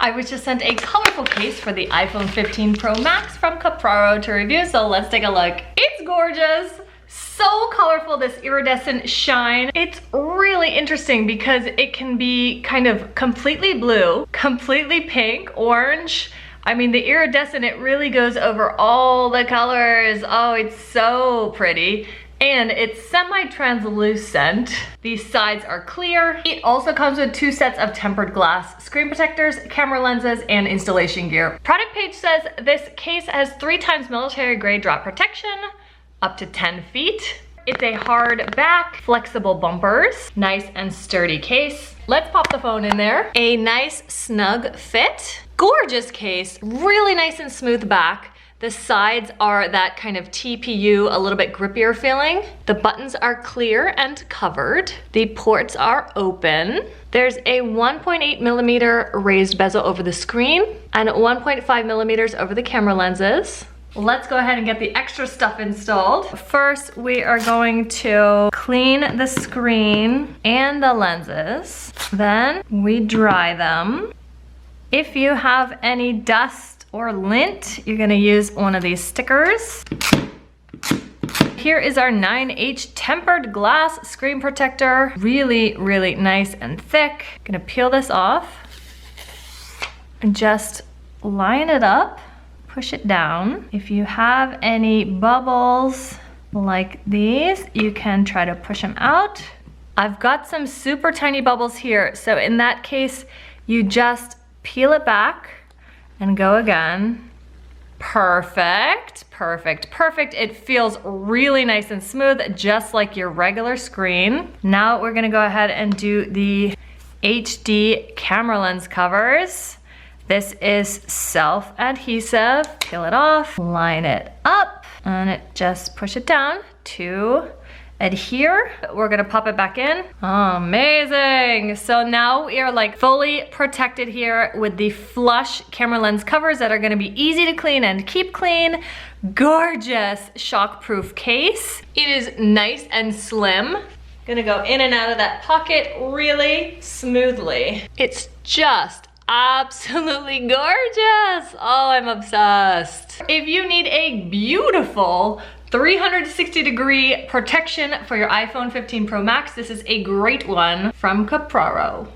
I was just sent a colorful case for the iPhone 15 Pro Max from Capraro to review, so let's take a look. It's gorgeous. So colorful, this iridescent shine. It's really interesting because it can be kind of completely blue, completely pink, orange. I mean, the iridescent, it really goes over all the colors. Oh, it's so pretty. And it's semi-translucent. These sides are clear. It also comes with 2 sets of tempered glass screen protectors, camera lenses, and installation gear. Product page says this case has 3 times military grade drop protection, up to 10 feet. It's a hard back, flexible bumpers, nice and sturdy case. Let's pop the phone in there. A nice snug fit. Gorgeous case, really nice and smooth back. The sides are that kind of TPU, a little bit grippier feeling. The buttons are clear and covered. The ports are open. There's a 1.8 millimeter raised bezel over the screen and 1.5 millimeters over the camera lenses. Let's go ahead and get the extra stuff installed. First, we are going to clean the screen and the lenses. Then we dry them. If you have any dust or lint, you're gonna use one of these stickers. Here is our 9H tempered glass screen protector. Really, really nice and thick. Gonna peel this off and just line it up, push it down. If you have any bubbles like these, you can try to push them out. I've got some super tiny bubbles here, so in that case, you just peel it back and go again. Perfect, perfect, perfect. It feels really nice and smooth, just like your regular screen. Now we're gonna go ahead and do the HD camera lens covers. This is self-adhesive. Peel it off, line it up, and just push it down to adhere. We're gonna pop it back in. Amazing. So now we are like fully protected here with the flush camera lens covers that are gonna be easy to clean and keep clean. Gorgeous shock-proof case. It is nice and slim. Gonna go in and out of that pocket really smoothly. It's just absolutely gorgeous. Oh, I'm obsessed. If you need a beautiful 360-degree protection for your iPhone 15 Pro Max, this is a great one from Capraro.